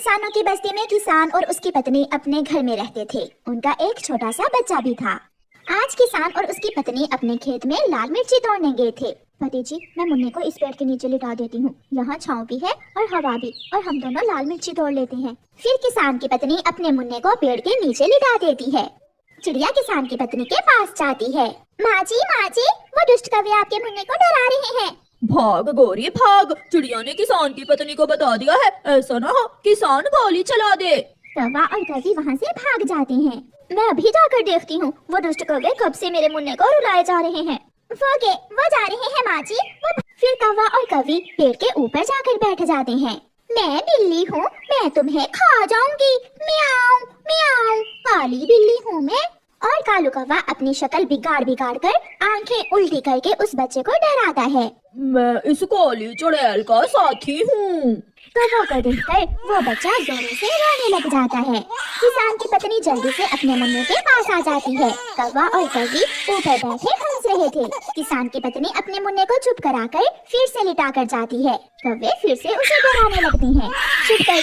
किसानों की बस्ती में किसान और उसकी पत्नी अपने घर में रहते थे। उनका एक छोटा सा बच्चा भी था। आज किसान और उसकी पत्नी अपने खेत में लाल मिर्ची तोड़ने गए थे। पति जी, मैं मुन्ने को इस पेड़ के नीचे लिटा देती हूँ, यहाँ छांव भी है और हवा भी, और हम दोनों लाल मिर्ची तोड़ लेते हैं। फिर किसान की पत्नी अपने मुन्ने को पेड़ के नीचे लिटा देती है। चिड़िया किसान की पत्नी के पास जाती है। माँ जी, वो दुष्ट कौवे आपके मुन्ने को डरा रहे हैं। भाग गौरी भाग, चिड़िया ने किसान की पत्नी को बता दिया है, ऐसा ना हो किसान गोली चला दे। कौवा और कौवी वहाँ से भाग जाते हैं। मैं अभी जाकर देखती हूँ वो दुष्ट कौवे कब से मेरे मुन्ने को रुलाए जा रहे हैं। वो जा रहे हैं माँ जी। फिर कौवा और कौवी पेड़ के ऊपर जाकर बैठ जाते हैं। मैं बिल्ली हूँ, मैं तुम्हें खा जाऊंगी, म्याऊं म्याऊं, काली बिल्ली हूँ मैं। और कालू कौवा अपनी शक्ल बिगाड़ बिगाड़ कर आंखें उल्टी करके उस बच्चे को डराता है। मैं इस काली चुड़ैल का साथी हूँ। कौवा को देखकर वो बच्चा जोरों से रोने लग जाता है। किसान की पत्नी जल्दी से अपने मुन्ने के पास आ जाती है। कौवा और कौवी ऊपर बैठे हंस रहे थे। किसान की पत्नी अपने मुन्ने को चुप कराकर फिर से लिटा कर जाती है। कौवे फिर से उसे डराने लगती हैं। चुप कर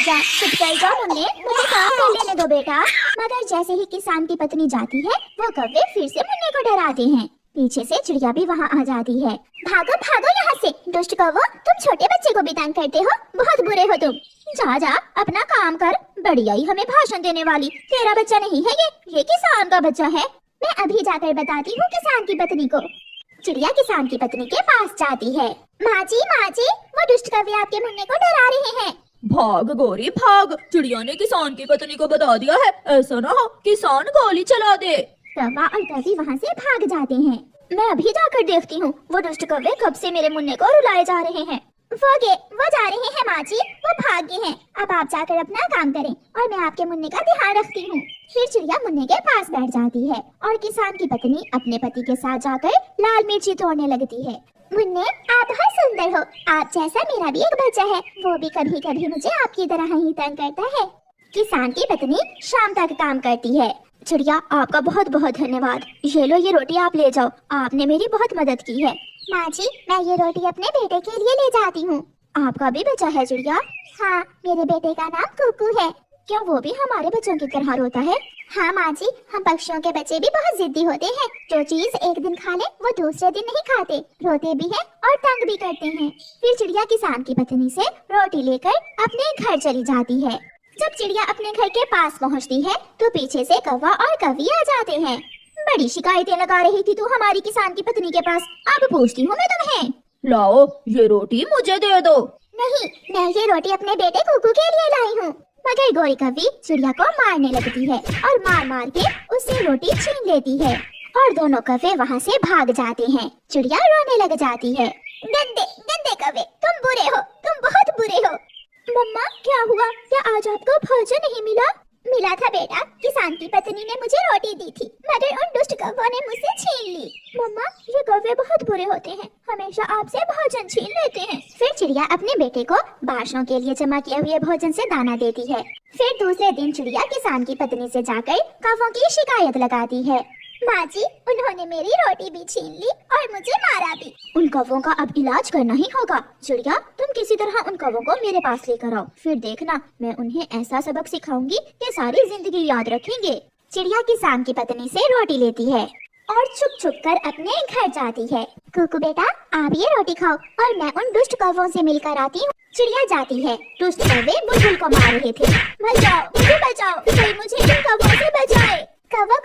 जा मुन्ने, मुझे काम कर लेने दो बेटा। मगर जैसे ही किसान की पत्नी जाती है वो कौवे फिर से मुन्ने को डराते हैं। पीछे से चिड़िया भी वहाँ आ जाती है। भागो यहाँ से, दुष्ट कौवो, तुम छोटे बच्चे को भी तंग करते हो, बहुत बुरे हो तुम। जा अपना काम कर, बढ़िया ही हमें भाषण देने वाली। तेरा बच्चा नहीं है ये किसान का बच्चा है। मैं अभी जाकर बताती हूँ किसान की पत्नी को। चिड़िया किसान की पत्नी के पास जाती है। माँ जी, वो दुष्ट कौवे आपके मुन्ने को डरा रहे हैं। भाग गौरी भाग, चिड़िया ने किसान की पत्नी को बता दिया है, ऐसा ना हो किसान गोली चला दे। कौवा और कौवी वहाँ से भाग जाते हैं। मैं अभी जाकर देखती हूँ वो दुष्ट कौवे कब से मेरे मुन्ने को रुलाए जा रहे हैं। वो जा रहे हैं माँ जी, वो भाग गए हैं। अब आप जाकर अपना काम करें और मैं आपके मुन्ने का ध्यान रखती हूँ। फिर चिड़िया मुन्ने के पास बैठ जाती है और किसान की पत्नी अपने पति के साथ जाकर लाल मिर्ची तोड़ने लगती है। मुन्ने, आप बहुत सुंदर हो, आप जैसा मेरा भी एक बच्चा है, वो भी कभी कभी मुझे आपकी तरह ही तंग करता है। किसान की पत्नी शाम तक काम करती है। चिड़िया, आपका बहुत बहुत धन्यवाद। ये लो, ये रोटी आप ले जाओ, आपने मेरी बहुत मदद की है। माँ जी, मैं ये रोटी अपने बेटे के लिए ले जाती हूँ। आपका भी बच्चा है चिड़िया? हाँ, मेरे बेटे का नाम कुकू है। क्या वो भी हमारे बच्चों की तरह रोता है? हाँ माँ जी, हम पक्षियों के बच्चे भी बहुत जिद्दी होते हैं। जो चीज एक दिन खा ले वो दूसरे दिन नहीं खाते, रोते भी हैं और तंग भी करते हैं। फिर चिड़िया किसान की पत्नी से रोटी लेकर अपने घर चली जाती है। जब चिड़िया अपने घर के पास पहुंचती है तो पीछे से कौवा और कौवी आ जाते हैं। बड़ी शिकायतें लगा रही थी तू हमारी किसान की पत्नी के पास, अब पूछती हूँ मैं तुम्हें। लाओ, ये रोटी मुझे दे दो। नहीं, मैं ये रोटी अपने बेटे कुकू के लिए लाई हूँ। मगर गोरी कौवी चिड़िया को मारने लगती है और मार मार के उससे रोटी छीन लेती है और दोनों कौवे वहाँ से भाग जाते हैं। चिड़िया रोने लग जाती है। गंदे कौवे, तुम बुरे हो, तुम बहुत बुरे हो। मम्मा, क्या हुआ? क्या आज आपको भोजन नहीं मिला? मिला था बेटा, किसान की पत्नी ने मुझे रोटी दी थी, मगर उन दुष्ट कौवों ने मुझसे छीन ली। मम्मा, ये कौवे बहुत बुरे होते हैं, हमेशा आपसे भोजन छीन लेते हैं। फिर चिड़िया अपने बेटे को बादशाह के लिए जमा किए हुए भोजन से दाना देती है। फिर दूसरे दिन चिड़िया किसान की पत्नी से जाकर कौवों की शिकायत लगाती है। माँ जी, उन्होंने मेरी रोटी भी छीन ली और मुझे मारा भी। उन कौवों का अब इलाज करना ही होगा। चिड़िया, तुम किसी तरह उन कौवों को मेरे पास लेकर आओ, फिर देखना मैं उन्हें ऐसा सबक सिखाऊंगी कि सारी जिंदगी याद रखेंगे। चिड़िया किसान की पत्नी से रोटी लेती है और छुप छुप कर अपने घर जाती है। कुकू बेटा, आप ये रोटी खाओ और मैं उन दुष्ट कौवों से मिलकर आती हूँ। चिड़िया जाती है। दुष्ट कौवे बुलबुल को मार रहे थे। बचाओ, मुझे बचाओ, कोई मुझे इन कौवों से बचाए। कौवा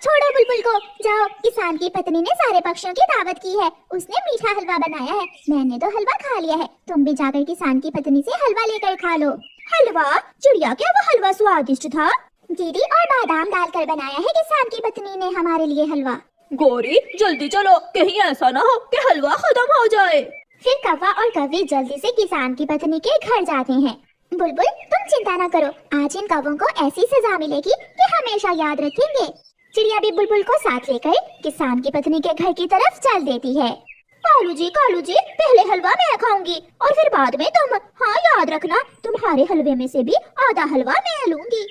छोड़ो बुलबुल को, जाओ। किसान की पत्नी ने सारे पक्षियों की दावत की है, उसने मीठा हलवा बनाया है, मैंने तो हलवा खा लिया है, तुम भी जाकर किसान की पत्नी से हलवा लेकर खा लो। हलवा? चिड़िया, क्या वो हलवा स्वादिष्ट था? जीरी और बादाम डालकर बनाया है किसान की पत्नी ने हमारे लिए हलवा। गौरी, जल्दी चलो, कहीं ऐसा ना हो कि हलवा खत्म हो जाए। फिर कौवा और कौवी जल्दी से किसान की पत्नी के घर जाते हैं। बुलबुल, तुम चिंता न करो, आज इन कौवों को ऐसी सजा मिलेगी कि हमेशा याद रखेंगे। चिड़िया भी बुलबुल को साथ लेकर किसान की पत्नी के घर की तरफ चल देती है। कालू जी, पहले हलवा मैं खाऊंगी और फिर बाद में तुम। हाँ, याद रखना, तुम्हारे हलवे में से भी आधा हलवा मैं लूंगी।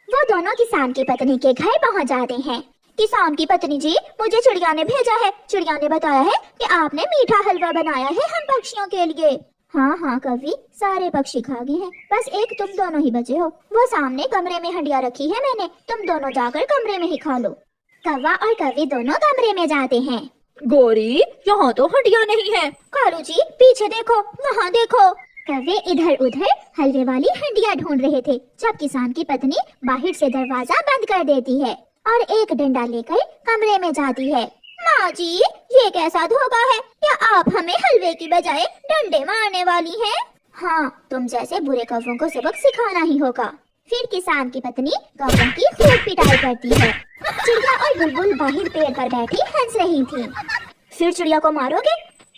वो दोनों किसान की पत्नी के घर पहुँच जाते हैं। किसान की पत्नी जी, मुझे चिड़िया ने भेजा है। चिड़िया ने बताया है कि आपने मीठा हलवा बनाया है हम पक्षियों के लिए। हाँ हाँ कवि, सारे पक्षी खा गए हैं, बस एक तुम दोनों ही बचे हो। वो सामने कमरे में हंडिया रखी है मैंने, तुम दोनों जाकर कमरे में ही खा लो। कौवा और कवि दोनों कमरे में जाते हैं। गौरी, यहाँ तो हंडिया नहीं है। कालू जी पीछे देखो, वहाँ देखो। कौवे इधर उधर हलवे वाली हंडिया ढूंढ रहे थे जब किसान की पत्नी बाहर से दरवाजा बंद कर देती है और एक डंडा लेकर कमरे में जाती है। माँ जी, ये कैसा धोखा है? क्या आप हमें हलवे की बजाय डंडे मारने वाली हैं? हाँ, तुम जैसे बुरे कौवों को सबक सिखाना ही होगा। फिर किसान की पत्नी कौवों की खूब पिटाई करती है। चिड़िया और बुलबुल बाहर पेड़ पर बैठी हंस रही थी। फिर चिड़िया को मारोगे?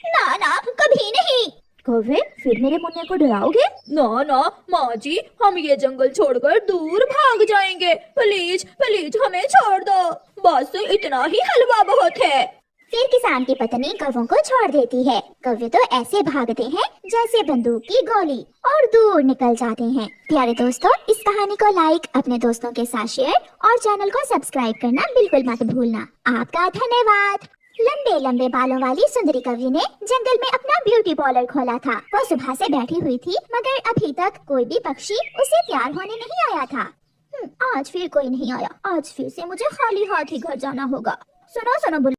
ना ना, कभी नहीं। कौवे, फिर मेरे मुन्ने को डराओगे? ना ना माँ जी, हम ये जंगल छोड़कर दूर भाग जाएंगे। प्लीज प्लीज हमें छोड़ दो, बस इतना ही हलवा बहुत है। फिर किसान की पत्नी कौवों को छोड़ देती है। कौवे तो ऐसे भागते हैं जैसे बंदूक की गोली और दूर निकल जाते हैं। प्यारे दोस्तों, इस कहानी को लाइक, अपने दोस्तों के साथ शेयर और चैनल को सब्सक्राइब करना बिल्कुल मत भूलना। आपका धन्यवाद। लंबे लंबे बालों वाली सुंदरी कवि ने जंगल में अपना ब्यूटी पार्लर खोला था। वो सुबह से बैठी हुई थी, मगर अभी तक कोई भी पक्षी उसे प्यार होने नहीं आया था। आज फिर कोई नहीं आया। आज फिर से मुझे खाली हाथ ही घर जाना होगा। सुनो सुनो